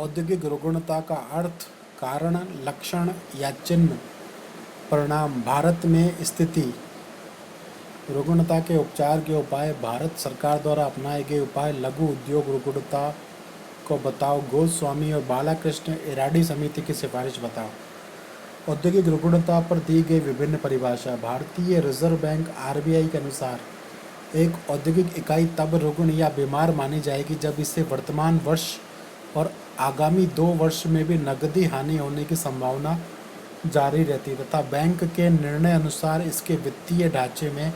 औद्योगिक रुग्णता का अर्थ, कारण, लक्षण या चिन्ह, परिणाम। भारत में स्थिति। रुग्णता के उपचार के उपाय। भारत सरकार द्वारा अपनाए गए उपाय। लघु उद्योग रुग्णता को बताओ। गोस्वामी और बालाकृष्ण इराडी समिति की सिफारिश बताओ। औद्योगिक रुग्णता पर दी गई विभिन्न परिभाषा। भारतीय रिजर्व बैंक आरबीआई के अनुसार एक औद्योगिक इकाई तब रुग्ण या बीमार मानी जाएगी जब इसे वर्तमान वर्ष और आगामी 2 वर्ष में भी नकदी हानि होने की संभावना जारी रहती तथा बैंक के निर्णय अनुसार इसके वित्तीय ढांचे में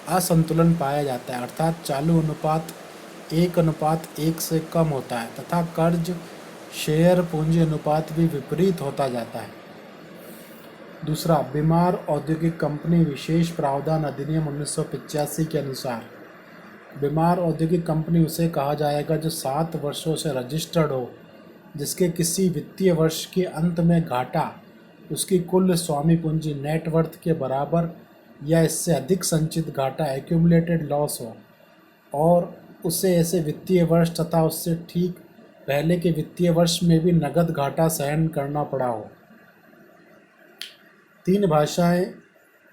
असंतुलन पाया जाता है, अर्थात चालू अनुपात 1:1 से कम होता है तथा कर्ज शेयर पूंजी अनुपात भी विपरीत होता जाता है। दूसरा, बीमार औद्योगिक कंपनी विशेष प्रावधान अधिनियम 1985 के अनुसार बीमार औद्योगिक कंपनी उसे कहा जाएगा जो 7 वर्षों से रजिस्टर्ड हो, जिसके किसी वित्तीय वर्ष के अंत में घाटा उसकी कुल स्वामी पूंजी नेटवर्थ के बराबर या इससे अधिक संचित घाटा एक्यूमुलेटेड लॉस हो और उसे ऐसे वित्तीय वर्ष तथा उससे ठीक पहले के वित्तीय वर्ष में भी नकद घाटा सहन करना पड़ा हो। 3 भाषाएं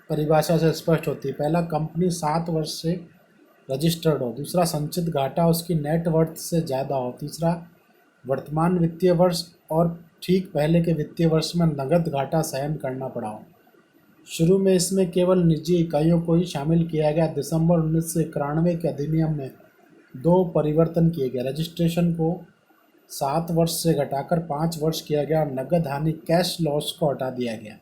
परिभाषा से स्पष्ट होती है। पहला, कंपनी 7 वर्ष से रजिस्टर्ड हो। दूसरा, संचित घाटा उसकी नेटवर्थ से ज़्यादा हो। तीसरा, वर्तमान वित्तीय वर्ष और ठीक पहले के वित्तीय वर्ष में नकद घाटा सहन करना पड़ा हो। शुरू में इसमें केवल निजी इकाइयों को ही शामिल किया गया। दिसंबर 1991 के अधिनियम में 2 परिवर्तन किए गए। रजिस्ट्रेशन को 7 वर्ष से घटाकर 5 वर्ष किया गया और नकद हानि कैश लॉस को हटा दिया गया।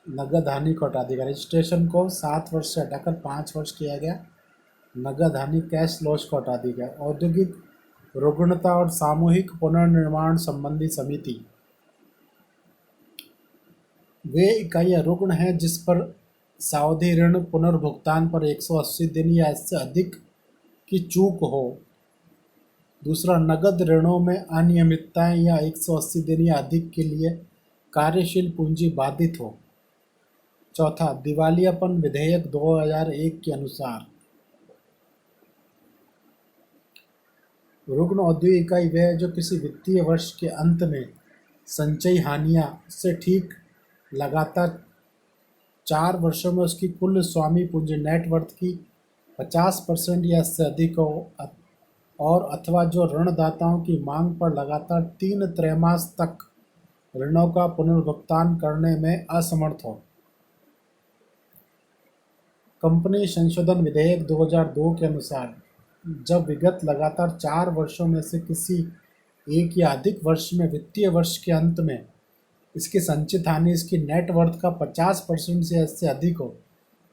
रजिस्ट्रेशन को 7 वर्ष से हटाकर 5 वर्ष किया गया। नकद हानि कैश लॉस को हटा दिया गया। औद्योगिक रुग्णता और सामूहिक पुनर्निर्माण संबंधी समिति। वे इकाइयाँ रुग्ण हैं जिस पर सावधि ऋण पुनर्भुगतान पर 180 दिन या इससे अधिक की चूक हो। दूसरा, नकद ऋणों में अनियमितताएं या 180 दिन या अधिक के लिए कार्यशील पूंजी बाधित हो। चौथा, दिवालियापन विधेयक 2001 के अनुसार रुग्ण औद्योगिक इकाई वह है जो किसी वित्तीय वर्ष के अंत में संचयी हानियां से ठीक लगातार 4 वर्षों में उसकी कुल स्वामी पूंजी नेटवर्थ की 50% या इससे अधिक हो और अथवा जो ऋणदाताओं की मांग पर लगातार 3 त्रैमास तक ऋणों का पुनर्भुगतान करने में असमर्थ हो। कंपनी संशोधन विधेयक 2002 के अनुसार जब विगत लगातार 4 वर्षों में से किसी एक या अधिक वर्ष में वित्तीय वर्ष के अंत में इसकी संचित हानि इसकी नेटवर्थ का 50% से इससे अधिक हो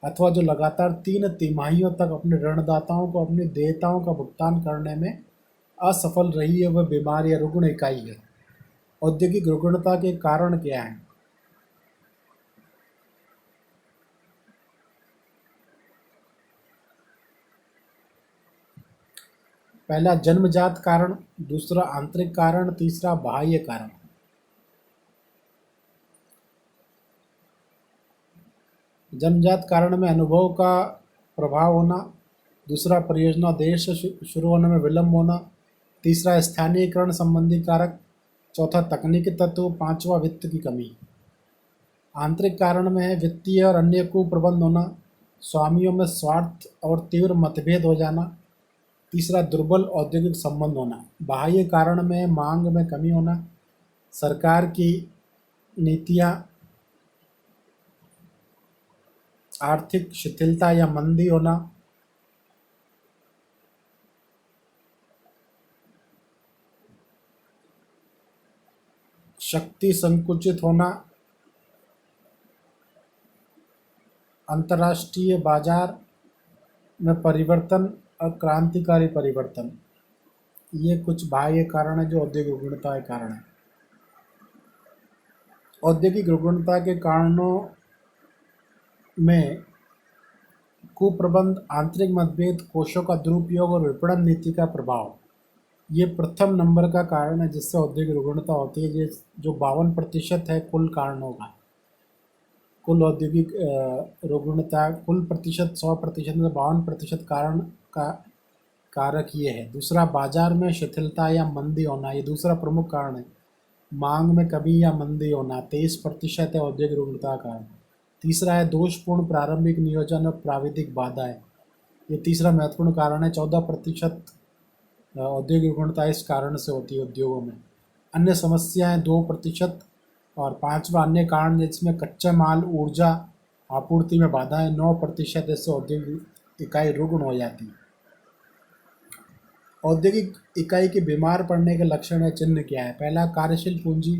अथवा जो लगातार 3 तिमाहियों तक अपने ऋणदाताओं को अपनी देयताओं का भुगतान करने में असफल रही है, वह बीमार या रुग्ण इकाई है। औद्योगिक रुग्णता के कारण क्या हैं? पहला, जन्मजात कारण। दूसरा, आंतरिक कारण। तीसरा, बाह्य कारण। जन्मजात कारण में अनुभव का प्रभाव होना। दूसरा, परियोजना देश से शुरू होने में विलंब होना। तीसरा, स्थानीयकरण संबंधी कारक। चौथा, तकनीकी तत्व। पांचवा, वित्त की कमी। आंतरिक कारण में है वित्तीय और अन्य कुप्रबंध होना, स्वामियों में स्वार्थ और तीव्र मतभेद हो जाना। तीसरा, दुर्बल औद्योगिक संबंध होना। बाह्य कारण में मांग में कमी होना, सरकार की नीतियां, आर्थिक शिथिलता या मंदी होना। शक्ति संकुचित होना, अंतर्राष्ट्रीय बाजार में परिवर्तन और क्रांतिकारी परिवर्तन। ये कुछ बाह्य कारण है जो औद्योगिक रुग्णता के कारण है। औद्योगिक रुग्णता के कारणों में कुप्रबंध, आंतरिक मतभेद, कोषों का दुरुपयोग और विपणन नीति का प्रभाव, ये प्रथम नंबर का कारण है जिससे औद्योगिक रुग्णता होती है। ये जो 52% है कुल कारणों का, कुल औद्योगिक रुग्णता कुल प्रतिशत 100% में 52% कारण का कारक ये है। दूसरा, बाजार में शिथिलता या मंदी होना, ये दूसरा प्रमुख कारण है। मांग में कमी या मंदी होना 23% है औद्योगिक रुग्णता का कारण। तीसरा है दोषपूर्ण प्रारंभिक नियोजन और प्राविधिक बाधाएं, ये तीसरा महत्वपूर्ण कारण है। 14% औद्योगिक रुग्णता इस कारण से होती है उद्योगों में। अन्य समस्याएं 2%। और पांचवा अन्य कारण जिसमें कच्चे माल ऊर्जा आपूर्ति में बाधाएं 9%, इससे औद्योगिक इकाई रुग्ण हो जाती है। औद्योगिक इकाई के बीमार पड़ने के लक्षण या चिन्ह क्या है? पहला, कार्यशील पूंजी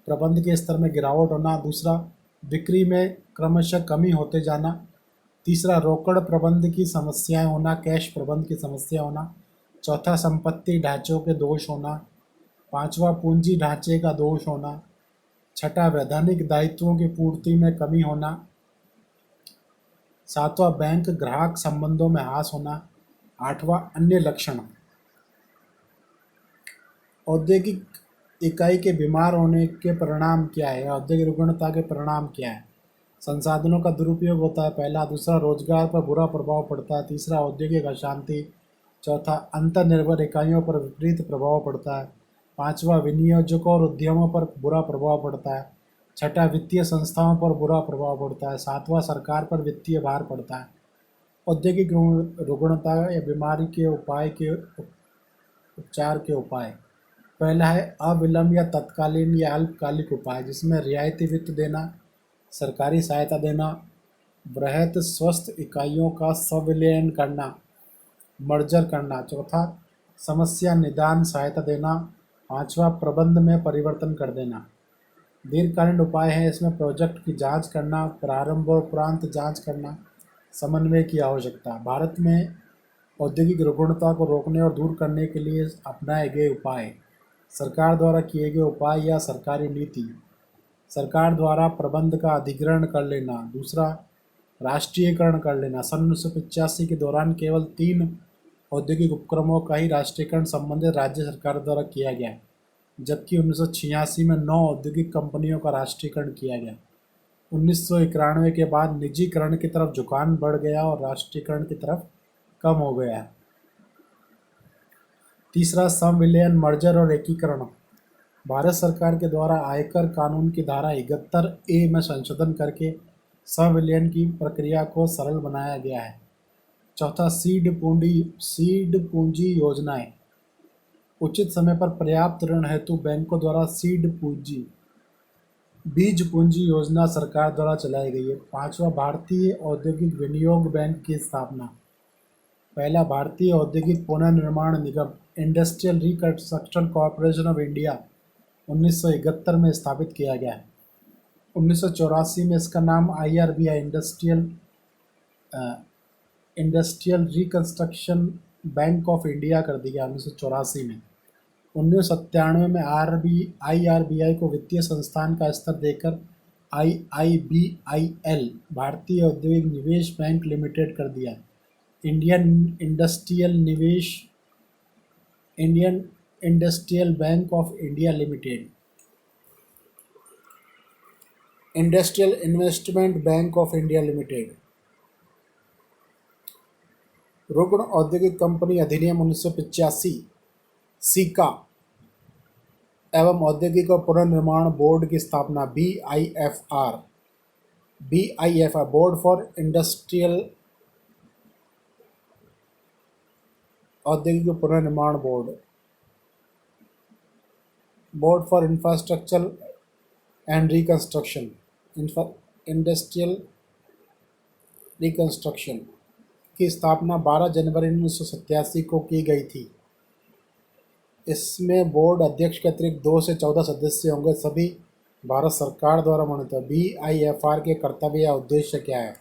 प्रबंध के स्तर में गिरावट होना। दूसरा, बिक्री में क्रमशः कमी होते जाना। तीसरा, रोकड़ प्रबंध की समस्याएं होना, कैश प्रबंध की समस्या होना। चौथा, संपत्ति ढांचों के दोष होना। पांचवा, पूंजी ढांचे का दोष होना। छठा, वैधानिक दायित्वों की पूर्ति में कमी होना। सातवां, बैंक ग्राहक संबंधों में ह्रास होना। आठवां, अन्य लक्षण। औद्योगिक इकाई के बीमार होने के परिणाम क्या है? औद्योगिक रुग्णता के परिणाम क्या है? संसाधनों का दुरुपयोग होता है पहला। दूसरा, रोजगार पर बुरा प्रभाव पड़ता है। तीसरा, औद्योगिक अशांति। चौथा, अंतर्निर्भर इकाइयों पर विपरीत प्रभाव पड़ता है। पांचवा, विनियोजकों और उद्यमों पर बुरा प्रभाव पड़ता है। छठा, वित्तीय संस्थाओं पर बुरा प्रभाव पड़ता है। सातवां, सरकार पर वित्तीय भार पड़ता है। औद्योगिक रुग्णता या बीमारी के उपाय के उपचार के उपाय। पहला है अविलंब या तत्कालीन या अल्पकालिक उपाय, जिसमें रियायती वित्त देना, सरकारी सहायता देना, बृहत स्वस्थ इकाइयों का संविलियन करना, मर्जर करना। चौथा, समस्या निदान सहायता देना। पांचवा, प्रबंध में परिवर्तन कर देना। दीर्घकालीन उपाय है इसमें प्रोजेक्ट की जांच करना, प्रारंभ और उपरांत जांच करना, समन्वय की आवश्यकता। भारत में औद्योगिक रुग्णता को रोकने और दूर करने के लिए अपनाए गए उपाय। सरकार द्वारा किए गए उपाय या सरकारी नीति। सरकार द्वारा प्रबंध का अधिग्रहण कर लेना। दूसरा, राष्ट्रीयकरण कर लेना। सन 1985 के दौरान केवल 3 औद्योगिक उपक्रमों का ही राष्ट्रीयकरण संबंधित राज्य सरकार द्वारा किया गया, जबकि 1986 में 9 औद्योगिक कंपनियों का राष्ट्रीयकरण किया गया। 1991 के बाद निजीकरण की तरफ झुकान बढ़ गया और राष्ट्रीयकरण की तरफ कम हो गया। तीसरा, संविलियन, मर्जर और एकीकरण। भारत सरकार के द्वारा आयकर कानून की धारा 71A में संशोधन करके संविलियन की प्रक्रिया को सरल बनाया गया है। चौथा, सीड पूंजी योजनाएं। उचित समय पर पर्याप्त ऋण हेतु बैंकों द्वारा बीज पूंजी योजना सरकार द्वारा चलाई गई है। पांचवा, भारतीय औद्योगिक विनियोग बैंक की स्थापना। पहला, भारतीय औद्योगिक पुनर्निर्माण निगम, industrial reconstruction corporation of India, 1971 में स्थापित किया गया है। 1984 में इसका नाम IRBI, industrial reconstruction bank of India कर दिया 1984 में। 1997 में IRBI को वित्तीय संस्थान का स्तर देकर IIBIL, भारतीय औद्योगिक निवेश बैंक लिमिटेड कर दिया। Indian industrial bank of India limited, industrial investment bank of India limited. रुग्ण औद्योगिक कंपनी अधिनियम 1985, सीका एवं औद्योगिक और पुनर्निर्माण बोर्ड की स्थापना, BIFR, बोर्ड फॉर इंडस्ट्रियल औद्योगिक पुनर्निर्माण board for infrastructure and reconstruction, industrial reconstruction की स्थापना 12 जनवरी 1987 को की गई थी। इसमें बोर्ड अध्यक्ष के अतिरिक्त 2 से 14 सदस्य होंगे, सभी भारत सरकार द्वारा मनोनीत। BIFR के कर्तव्य या उद्देश्य क्या है?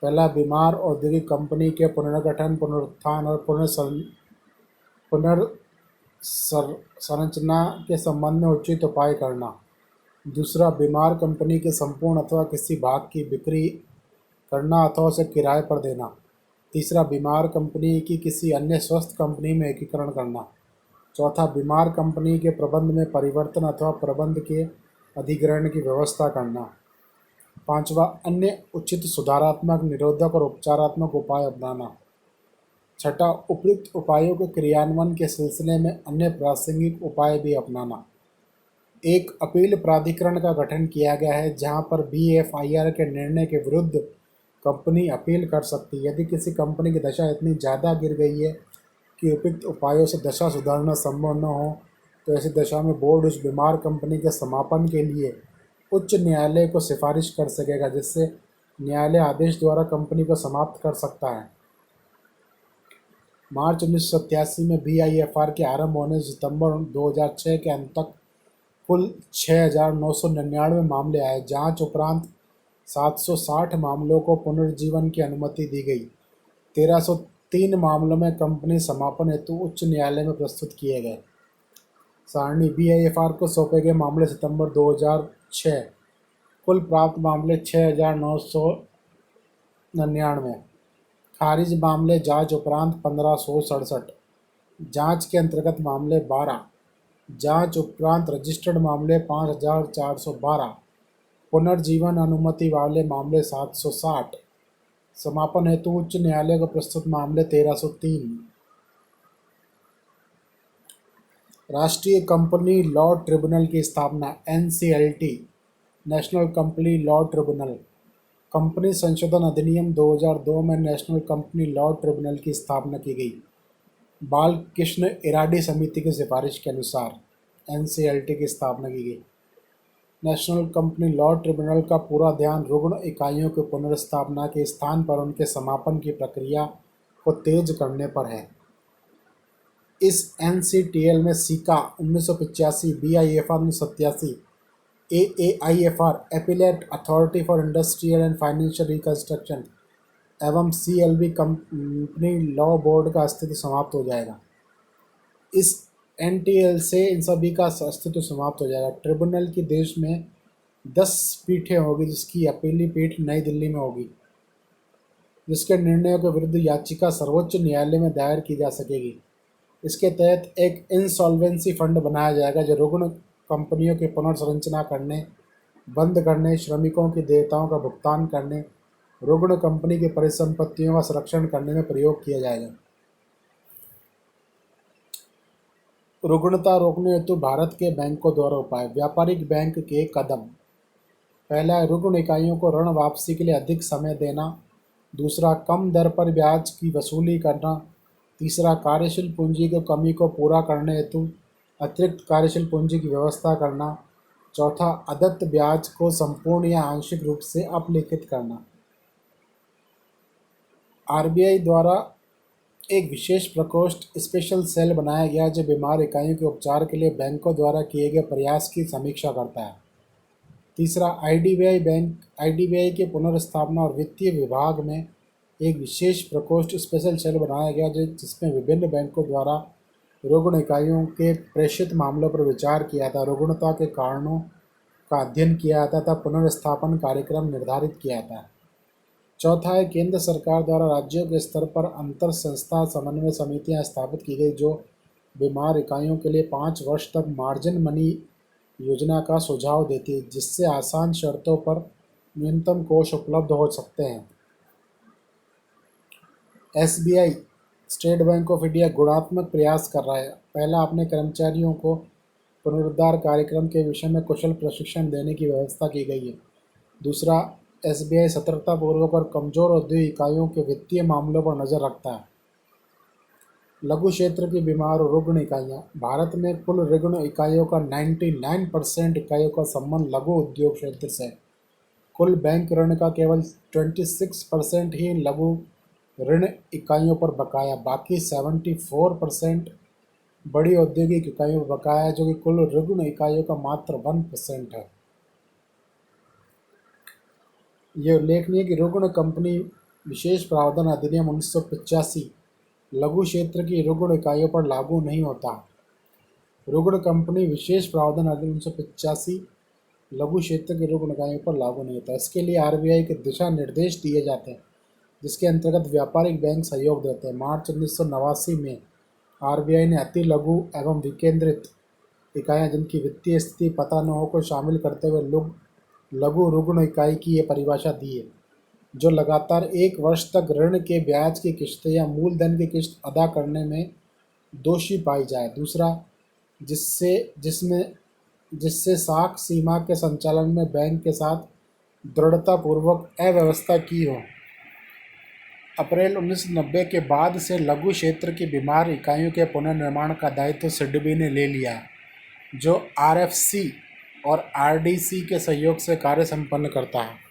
पहला, बीमार औद्योगिक कंपनी के पुनर्गठन, पुनरुत्थान और पुनर्संरचना के संबंध में उचित उपाय करना। दूसरा, बीमार कंपनी के संपूर्ण अथवा किसी भाग की बिक्री करना अथवा उसे किराए पर देना। तीसरा, बीमार कंपनी की किसी अन्य स्वस्थ कंपनी में एकीकरण करना। चौथा, बीमार कंपनी के प्रबंध में परिवर्तन अथवा प्रबंध के अधिग्रहण की व्यवस्था करना। पांचवा, अन्य उचित सुधारात्मक, निरोधक और उपचारात्मक उपाय अपनाना। छठा, उपयुक्त उपायों के क्रियान्वयन के सिलसिले में अन्य प्रासंगिक उपाय भी अपनाना। एक अपील प्राधिकरण का गठन किया गया है जहां पर बीएफआईआर के निर्णय के विरुद्ध कंपनी अपील कर सकती है। यदि किसी कंपनी की दशा इतनी ज़्यादा गिर गई है कि उपयुक्त उपायों से दशा सुधारना संभव न हो, तो ऐसी दशा में बोर्ड उस बीमार कंपनी के समापन के लिए उच्च न्यायालय को सिफारिश कर सकेगा, जिससे न्यायालय आदेश द्वारा कंपनी को समाप्त कर सकता है। मार्च 1987 में बीआईएफआर के आरंभ होने से सितंबर 2006 के अंत तक कुल 6,999 मामले आए। जांच उपरांत 760 मामलों को पुनर्जीवन की अनुमति दी गई। 1303 मामलों में कंपनी समापन हेतु उच्च न्यायालय में प्रस्तुत किए गए। सारणी बीआईएफआर को सौंपे गए मामले सितंबर 2006, कुल प्राप्त मामले 6,999, खारिज मामले जांच उपरांत 1567, जांच के अंतर्गत मामले 12, जांच उपरांत रजिस्टर्ड मामले 5,412, पुनर्जीवन अनुमति वाले मामले 760, समापन हेतु उच्च न्यायालय को प्रस्तुत मामले 1303। राष्ट्रीय कंपनी लॉ ट्रिब्यूनल की स्थापना NCLT, national company law tribunal. Company संशोधन अधिनियम 2002 में नेशनल कंपनी लॉ ट्रिब्यूनल की स्थापना की गई। बालकृष्ण इराडी समिति की सिफारिश के अनुसार एनसीएलटी की स्थापना की गई। नेशनल कंपनी लॉ ट्रिब्यूनल का पूरा ध्यान रुग्ण इकाइयों की पुनर्स्थापना के स्थान पर उनके समापन की प्रक्रिया को तेज करने पर है। इस एनसीटीएल में SICA 1985, BIFR 1987, AAIFR appellate authority for industrial and financial reconstruction एवं सीएलबी कंपनी लॉ बोर्ड का अस्तित्व समाप्त हो जाएगा। इस एनटीएल से इन सभी का अस्तित्व समाप्त हो जाएगा। ट्रिब्यूनल की देश में 10 पीठें होगी, जिसकी अपीली पीठ नई दिल्ली में होगी, जिसके निर्णयों के विरुद्ध याचिका सर्वोच्च न्यायालय में दायर की जा सकेगी। इसके तहत एक इंसॉल्वेंसी फंड बनाया जाएगा जो रुग्ण कंपनियों की पुनर्संरचना करने, बंद करने, श्रमिकों की देयताओं का भुगतान करने, रुग्ण कंपनी की परिसंपत्तियों का संरक्षण करने में प्रयोग किया जाएगा। रुग्णता रोकने हेतु भारत के बैंकों द्वारा उपाय। व्यापारिक बैंक के कदम। पहला है रुग्ण इकाइयों को ऋण वापसी के लिए अधिक समय देना। दूसरा, कम दर पर ब्याज की वसूली करना। तीसरा, कार्यशील पूंजी की कमी को पूरा करने हेतु अतिरिक्त कार्यशील पूंजी की व्यवस्था करना। चौथा, अदत्त ब्याज को संपूर्ण या आंशिक रूप से अपलिखित करना। आरबीआई द्वारा एक विशेष प्रकोष्ठ स्पेशल सेल बनाया गया जो बीमार इकाइयों के उपचार के लिए बैंकों द्वारा किए गए प्रयास की समीक्षा करता है। तीसरा, आईडीबीआई के पुनर्स्थापना और वित्तीय विभाग में एक विशेष प्रकोष्ठ स्पेशल सेल बनाया गया जिसमें विभिन्न बैंकों द्वारा रुग्ण इकाइयों के प्रेषित मामलों पर विचार किया था, रुग्णता के कारणों का अध्ययन किया जाता था, पुनर्स्थापन कार्यक्रम निर्धारित किया था। चौथा है, केंद्र सरकार द्वारा राज्यों के स्तर पर अंतर संस्था समन्वय समितियां स्थापित की गई जो बीमार इकाइयों के लिए 5 वर्ष तक मार्जिन मनी योजना का सुझाव देती है, जिससे आसान शर्तों पर न्यूनतम कोष उपलब्ध हो सकते हैं। SBI, state bank of India गुणात्मक प्रयास कर रहा है। पहला, अपने कर्मचारियों को पुनरुद्धार कार्यक्रम के विषय में कुशल प्रशिक्षण देने की व्यवस्था की गई है। दूसरा, एसबीआई सतर्कतापूर्वक और कमज़ोर औद्योगिक इकाइयों के वित्तीय मामलों पर नज़र रखता है। लघु क्षेत्र की बीमार और रुग्ण इकाइयाँ। भारत में कुल रुग्ण इकाइयों का 99% इकाइयों का संबंध लघु उद्योग क्षेत्र से है। कुल बैंक ऋण का केवल 26% ही लघु ऋण इकाइयों पर बकाया, बाकी 74% बड़ी औद्योगिक इकाइयों पर बकाया है, जो कि कुल रुग्ण इकाइयों का मात्र 1% है। यह उल्लेखनीय है कि रुग्ण कंपनी विशेष प्रावधान अधिनियम 1985 लघु क्षेत्र की रुग्ण इकाइयों पर लागू नहीं होता। रुग्ण कंपनी विशेष प्रावधान अधिनियम 1985 लघु क्षेत्र की रुग्ण इकाइयों पर लागू नहीं होता। इसके लिए आरबीआई के दिशा निर्देश दिए जाते हैं, जिसके अंतर्गत व्यापारिक बैंक सहयोग देते हैं। मार्च 1989 में आरबीआई ने अति लघु एवं विकेंद्रित इकाइयाँ जिनकी वित्तीय स्थिति पता न हो को शामिल करते हुए लघु रुग्ण इकाई की ये परिभाषा दी है। जो लगातार 1 वर्ष तक ऋण के ब्याज की किश्त या मूलधन की किश्त अदा करने में दोषी पाई जाए। दूसरा, जिससे जिसमें जिससे साख सीमा के संचालन में बैंक के साथ दृढ़तापूर्वक अव्यवस्था की हो। अप्रैल 1990 के बाद से लघु क्षेत्र की बीमार इकाइयों के पुनर्निर्माण का दायित्व सिडबी ने ले लिया, जो आरएफसी और आरडीसी के सहयोग से कार्य संपन्न करता है।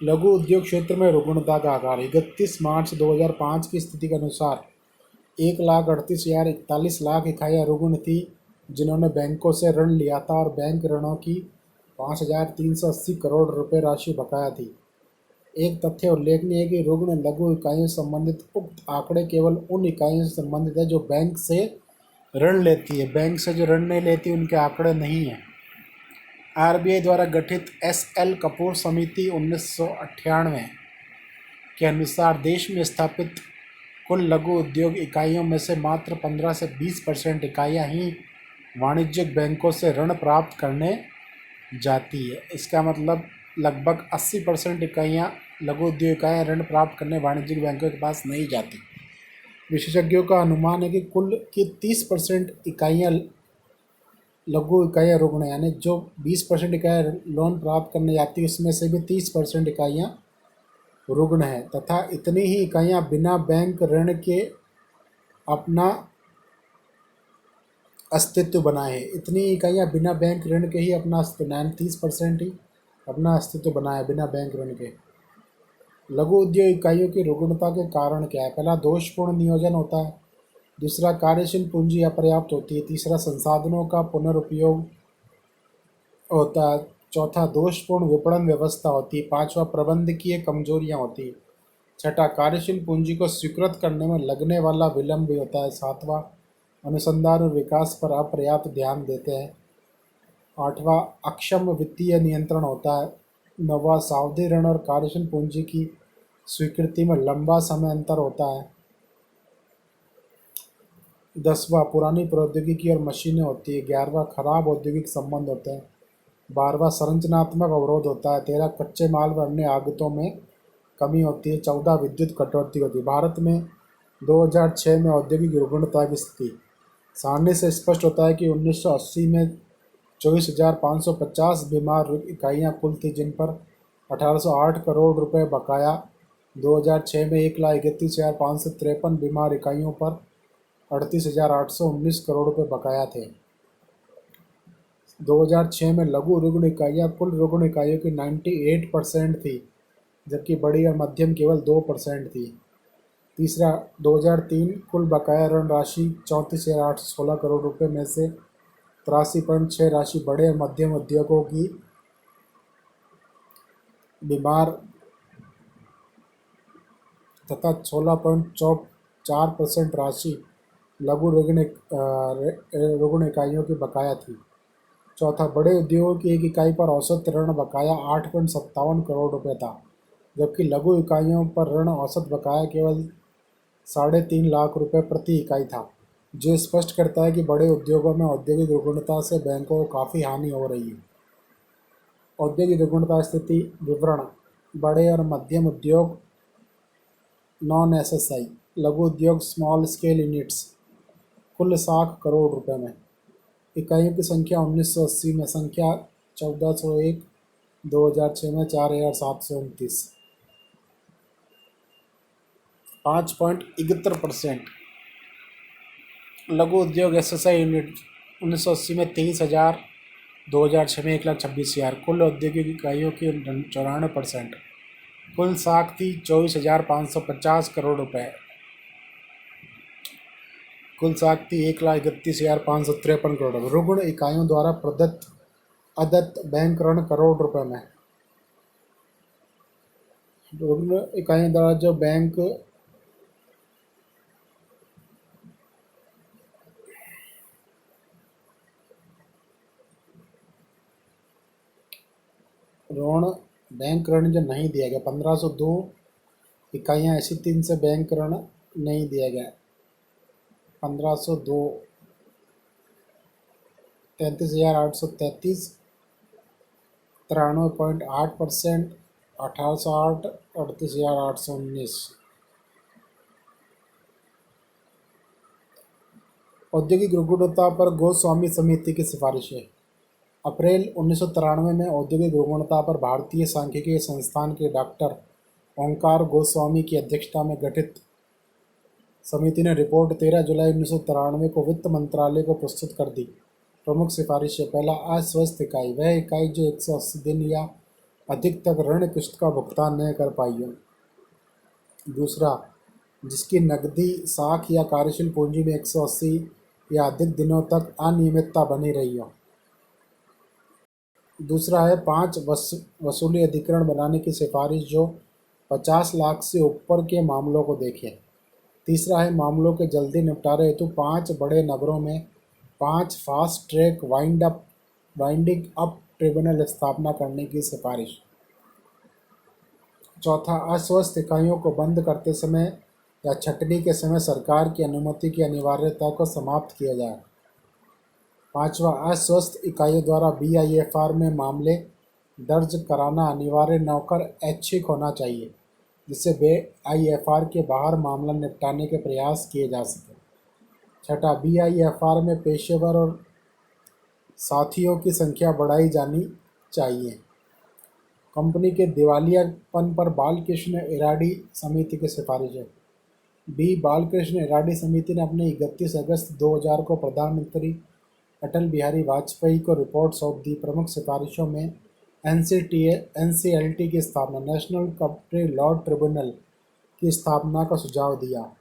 लघु उद्योग क्षेत्र में रुग्णता का आकार 31 मार्च 2005 की स्थिति के अनुसार 1,38,041 इकाइयाँ रुग्ण थी, जिन्होंने बैंकों से ऋण लिया था और बैंक ऋणों की 5,380 करोड़ रुपए राशि बकाया थी। एक तथ्य उल्लेखनीय है कि रुग्ण लघु इकाइयों से संबंधित उक्त आंकड़े केवल उन इकाइयों से संबंधित है जो बैंक से ऋण लेती है। बैंक से जो ऋण नहीं लेती उनके आंकड़े नहीं हैं। आरबीआई द्वारा गठित एस.एल. कपूर समिति 1998 के अनुसार देश में स्थापित कुल लघु उद्योग इकाइयों में से मात्र 15 से 20% इकाइयाँ ही वाणिज्यिक बैंकों से ऋण प्राप्त करने जाती है। इसका मतलब लगभग 80% इकाइयाँ लघु उद्योग इकाइयाँ ऋण प्राप्त करने वाणिज्यिक बैंकों के पास नहीं जाती। विशेषज्ञों का अनुमान है कि कुल की 30% इकाइयाँ लघु इकाइयाँ रुग्ण हैं, यानी जो 20% इकाइयाँ लोन प्राप्त करने जाती है उसमें से भी 30% इकाइयाँ रुग्ण हैं, तथा इतनी ही इकाइयाँ बिना बैंक ऋण के अपना अस्तित्व बनाए हैं। इतनी इकाइयाँ बिना बैंक ऋण के ही अपना अस्तित्व, 30% ही अपना अस्तित्व बनाए बिना बैंक ऋण के। लघु उद्योग इकाइयों की रुग्णता के कारण क्या है? पहला, दोषपूर्ण नियोजन होता है। दूसरा, कार्यशील पूंजी अपर्याप्त होती है। तीसरा, संसाधनों का पुनरुपयोग होता है। चौथा, दोषपूर्ण विपणन व्यवस्था होती है। पांचवा, प्रबंधकीय कमजोरियां होती है। छठा, कार्यशील पूंजी को स्वीकृत करने में लगने वाला विलंब भी होता है। सातवां, अनुसंधान और विकास पर अपर्याप्त ध्यान देते हैं। आठवां, अक्षम वित्तीय नियंत्रण होता है। नौवां, सावधि ऋण और कार्यशील पूंजी की स्वीकृति में लंबा समय अंतर होता है। 10वां, पुरानी प्रौद्योगिकी और मशीनें होती है। 11वां, खराब औद्योगिक संबंध होते हैं। 12वां, संरचनात्मक अवरोध होता है। 13, कच्चे माल व अन्य आगतों में कमी होती है। 14, विद्युत कटौती होती है। भारत में 2006 में औद्योगिक रुग्णता की स्थिति सारणी से स्पष्ट होता है कि 1980 में 24,550 बीमार इकाइयाँ कुल थी, जिन पर 1808 करोड़ रुपए बकाया। 2006 में 1,31,553 बीमार इकाइयों पर 38,819 करोड़ रुपए बकाया थे। 2006 में लघु रुग्ण इकाइयाँ कुल रुग्ण इकाइयों की 98% थी, जबकि बड़ी और मध्यम केवल 2% थी। तीसरा, 2003 कुल बकाया ऋण राशि 34,816 करोड़ रुपए में से 83.6 राशि बड़े और मध्यम उद्योगों की, बीमार तथा 16.4% राशि लघु रुग्ण इकाइयों की बकाया थी। चौथा, बड़े उद्योगों की एक इकाई पर औसत ऋण बकाया 8.57 करोड़ रुपए था, जबकि लघु इकाइयों पर ऋण औसत बकाया केवल 3.5 लाख रुपए प्रति इकाई था, जो स्पष्ट करता है कि बड़े उद्योगों में औद्योगिक रुग्णता से बैंकों को काफ़ी हानि हो रही है। औद्योगिक रुग्णता स्थिति विवरण: बड़े और मध्यम उद्योग नॉन एसएसआई लघु उद्योग स्मॉल स्केल यूनिट्स कुल 60 करोड़ रुपए में। इकाइयों की संख्या 1980 में संख्या 1401, 2006 में 4,729। 5.71%। लघु उद्योग एसएसआई यूनिट 1980 में 23,000, 2006 में 1,26,000। कुल औद्योगिक इकाइयों की 94%। कुल साख थी 24,550 करोड़ रुपए। कुल साख थी 1,31,553 करोड़ रुपये। रुग्ण इकाइयों द्वारा प्रदत्त अदत्त बैंक ऋण करोड़ रुपए में। रुग्ण इकाइयों द्वारा जो बैंक ऋण बैंक ऋण जो नहीं दिया गया, 1502 इकाइयाँ ऐसी थी जिनसे बैंक ऋण नहीं दिया गया। 1502, 33,833 93.8%, 1808, 38,819। औद्योगिक रुग्णता पर गोस्वामी समिति की सिफारिशें। अप्रैल 1993 में औद्योगिक रुग्णता पर भारतीय सांख्यिकीय संस्थान के डॉक्टर ओंकार गोस्वामी की अध्यक्षता में गठित समिति ने रिपोर्ट 13 जुलाई 1993 को वित्त मंत्रालय को प्रस्तुत कर दी। प्रमुख सिफारिशें। पहला, अस्वस्थ इकाई वह इकाई जो 180 दिन या अधिक तक ऋण किश्त का भुगतान नहीं कर पाई हो। दूसरा, जिसकी नकदी साख या कार्यशील पूंजी में 180 या अधिक दिनों तक अनियमितता बनी रही हो। दूसरा है 5 वसूली अधिकरण बनाने की सिफारिश जो 50 लाख से ऊपर के मामलों को देखे। तीसरा है मामलों के जल्दी निपटारे हेतु 5 बड़े नगरों में 5 fast track winding up tribunal स्थापना करने की सिफारिश। चौथा, अस्वस्थ इकाइयों को बंद करते समय या छटनी के समय सरकार की अनुमति की अनिवार्यता को समाप्त किया जाए। पांचवा, अस्वस्थ इकाइयों द्वारा BIFR में मामले दर्ज कराना अनिवार्य न होकर ऐच्छिक होना चाहिए, जिससे BIFR के बाहर मामला निपटाने के प्रयास किए जा सके। छठा, BIFR में पेशेवर और साथियों की संख्या बढ़ाई जानी चाहिए। कंपनी के दिवालियापन पर बालकृष्ण इराडी समिति की सिफारिश है। बालकृष्ण इराडी समिति ने अपने 31 अगस्त 2000 को प्रधानमंत्री अटल बिहारी वाजपेयी को रिपोर्ट सौंप दी। प्रमुख सिफारिशों में NCLT की स्थापना, नेशनल कंपनी लॉ ट्रिब्यूनल की स्थापना का सुझाव दिया,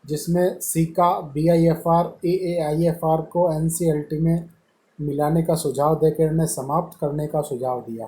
जिसमें सीका, BIFR, AAIFR को NCLT में मिलाने का सुझाव देकर इन्हें समाप्त करने का सुझाव दिया।